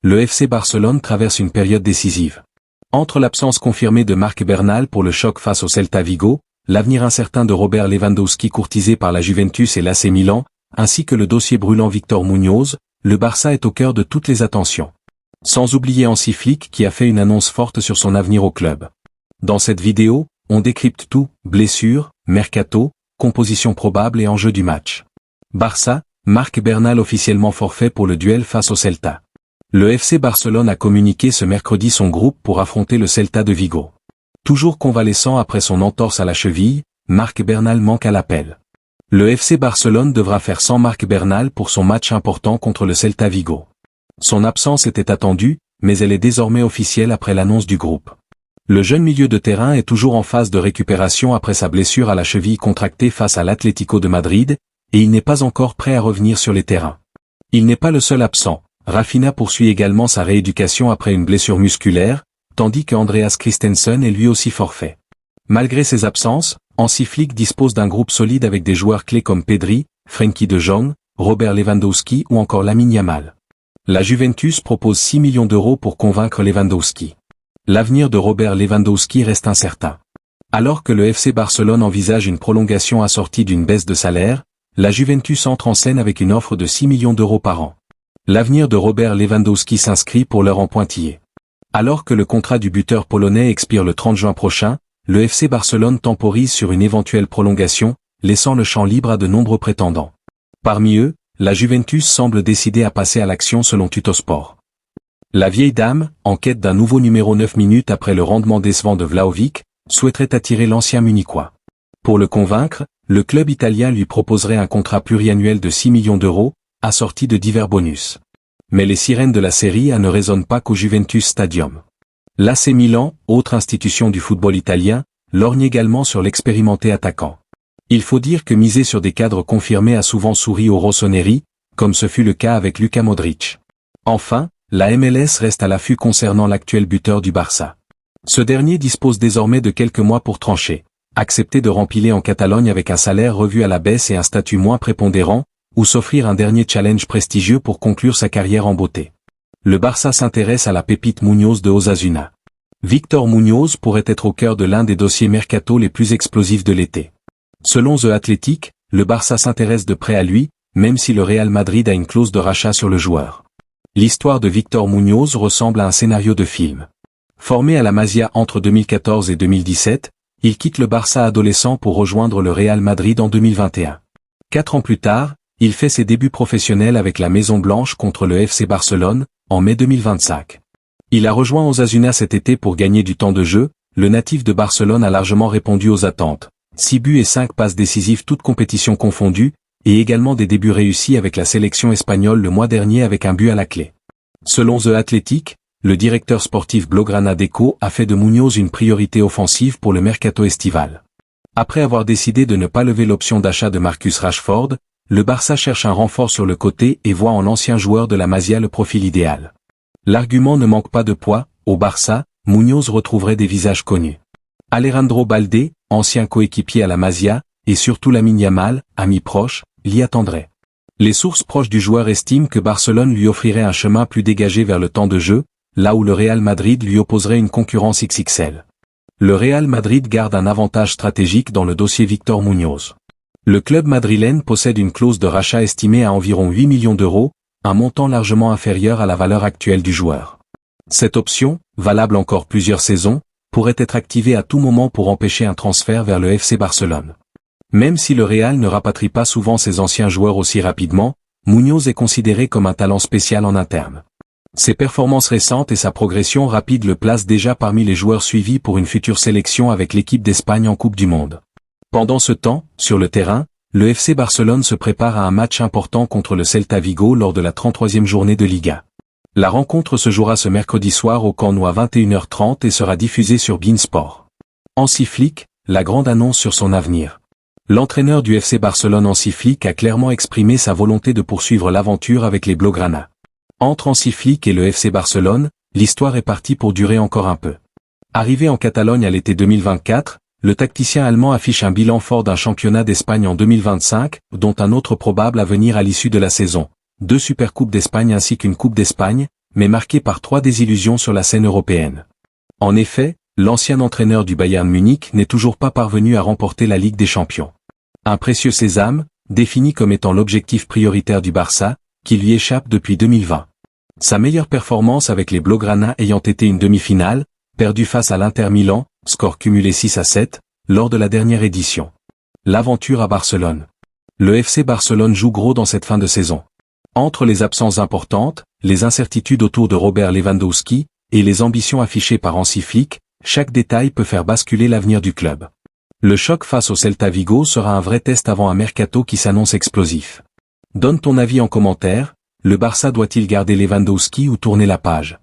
le FC Barcelone traverse une période décisive. Entre l'absence confirmée de Marc Bernal pour le choc face au Celta Vigo, l'avenir incertain de Robert Lewandowski courtisé par la Juventus et l'AC Milan, ainsi que le dossier brûlant Victor Muñoz, le Barça est au cœur de toutes les attentions. Sans oublier Hansi Flick qui a fait une annonce forte sur son avenir au club. Dans cette vidéo, on décrypte tout, blessures, mercato, composition probable et enjeux du match. Barça, Marc Bernal officiellement forfait pour le duel face au Celta. Le FC Barcelone a communiqué ce mercredi son groupe pour affronter le Celta de Vigo. Toujours convalescent après son entorse à la cheville, Marc Bernal manque à l'appel. Le FC Barcelone devra faire sans Marc Bernal pour son match important contre le Celta Vigo. Son absence était attendue, mais elle est désormais officielle après l'annonce du groupe. Le jeune milieu de terrain est toujours en phase de récupération après sa blessure à la cheville contractée face à l'Atlético de Madrid, et il n'est pas encore prêt à revenir sur les terrains. Il n'est pas le seul absent. Rafinha poursuit également sa rééducation après une blessure musculaire, tandis que Andreas Christensen est lui aussi forfait. Malgré ses absences, Hansi Flick dispose d'un groupe solide avec des joueurs clés comme Pedri, Frenkie de Jong, Robert Lewandowski ou encore Lamine Yamal. La Juventus propose 6 millions d'euros pour convaincre Lewandowski. L'avenir de Robert Lewandowski reste incertain. Alors que le FC Barcelone envisage une prolongation assortie d'une baisse de salaire, la Juventus entre en scène avec une offre de 6 millions d'euros par an. L'avenir de Robert Lewandowski s'inscrit pour l'heure en pointillé. Alors que le contrat du buteur polonais expire le 30 juin prochain, le FC Barcelone temporise sur une éventuelle prolongation, laissant le champ libre à de nombreux prétendants. Parmi eux, la Juventus semble décidée à passer à l'action selon Tuttosport. La vieille dame, en quête d'un nouveau numéro 9 minutes après le rendement décevant de Vlahovic, souhaiterait attirer l'ancien Munichois. Pour le convaincre, le club italien lui proposerait un contrat pluriannuel de 6 millions d'euros, assorti de divers bonus. Mais les sirènes de la Série A ne résonnent pas qu'au Juventus Stadium. L'AC Milan, autre institution du football italien, lorgne également sur l'expérimenté attaquant. Il faut dire que miser sur des cadres confirmés a souvent souri aux rossoneri, comme ce fut le cas avec Luka Modric. Enfin, la MLS reste à l'affût concernant l'actuel buteur du Barça. Ce dernier dispose désormais de quelques mois pour trancher, accepter de rempiler en Catalogne avec un salaire revu à la baisse et un statut moins prépondérant, ou s'offrir un dernier challenge prestigieux pour conclure sa carrière en beauté. Le Barça s'intéresse à la pépite Muñoz de Osasuna. Victor Muñoz pourrait être au cœur de l'un des dossiers mercato les plus explosifs de l'été. Selon The Athletic, le Barça s'intéresse de près à lui, même si le Real Madrid a une clause de rachat sur le joueur. L'histoire de Victor Muñoz ressemble à un scénario de film. Formé à la Masia entre 2014 et 2017, il quitte le Barça adolescent pour rejoindre le Real Madrid en 2021. 4 ans plus tard, il fait ses débuts professionnels avec la Maison Blanche contre le FC Barcelone, en mai 2025. Il a rejoint Osasuna cet été pour gagner du temps de jeu, le natif de Barcelone a largement répondu aux attentes. 6 buts et 5 passes décisives toutes compétitions confondues, et également des débuts réussis avec la sélection espagnole le mois dernier avec un but à la clé. Selon The Athletic, le directeur sportif Blaugrana Deco a fait de Muñoz une priorité offensive pour le mercato estival. Après avoir décidé de ne pas lever l'option d'achat de Marcus Rashford, le Barça cherche un renfort sur le côté et voit en l'ancien joueur de la Masia le profil idéal. L'argument ne manque pas de poids, au Barça, Muñoz retrouverait des visages connus. Alejandro Balde, ancien coéquipier à la Masia, et surtout Lamine Yamal, ami proche, l'y attendrait. Les sources proches du joueur estiment que Barcelone lui offrirait un chemin plus dégagé vers le temps de jeu, là où le Real Madrid lui opposerait une concurrence XXL. Le Real Madrid garde un avantage stratégique dans le dossier Victor Muñoz. Le club madrilène possède une clause de rachat estimée à environ 8 millions d'euros, un montant largement inférieur à la valeur actuelle du joueur. Cette option, valable encore plusieurs saisons, pourrait être activée à tout moment pour empêcher un transfert vers le FC Barcelone. Même si le Real ne rapatrie pas souvent ses anciens joueurs aussi rapidement, Muñoz est considéré comme un talent spécial en interne. Ses performances récentes et sa progression rapide le placent déjà parmi les joueurs suivis pour une future sélection avec l'équipe d'Espagne en Coupe du Monde. Pendant ce temps, sur le terrain, le FC Barcelone se prépare à un match important contre le Celta Vigo lors de la 33e journée de Liga. La rencontre se jouera ce mercredi soir au Camp Nou à 21h30 et sera diffusée sur beIN Sport. Hansi Flick, la grande annonce sur son avenir. L'entraîneur du FC Barcelone Hansi Flick a clairement exprimé sa volonté de poursuivre l'aventure avec les Blaugrana. Entre Hansi Flick et le FC Barcelone, l'histoire est partie pour durer encore un peu. Arrivé en Catalogne à l'été 2024, le tacticien allemand affiche un bilan fort d'un championnat d'Espagne en 2025, dont un autre probable à venir à l'issue de la saison. 2 Supercoupes d'Espagne ainsi qu'une Coupe d'Espagne, mais marqué par 3 désillusions sur la scène européenne. En effet, l'ancien entraîneur du Bayern Munich n'est toujours pas parvenu à remporter la Ligue des Champions. Un précieux sésame, défini comme étant l'objectif prioritaire du Barça, qui lui échappe depuis 2020. Sa meilleure performance avec les Blaugrana ayant été une demi-finale, perdue face à l'Inter Milan, score cumulé 6-7, lors de la dernière édition. L'aventure à Barcelone. Le FC Barcelone joue gros dans cette fin de saison. Entre les absences importantes, les incertitudes autour de Robert Lewandowski, et les ambitions affichées par Hansi Flick, chaque détail peut faire basculer l'avenir du club. Le choc face au Celta Vigo sera un vrai test avant un mercato qui s'annonce explosif. Donne ton avis en commentaire, le Barça doit-il garder Lewandowski ou tourner la page ?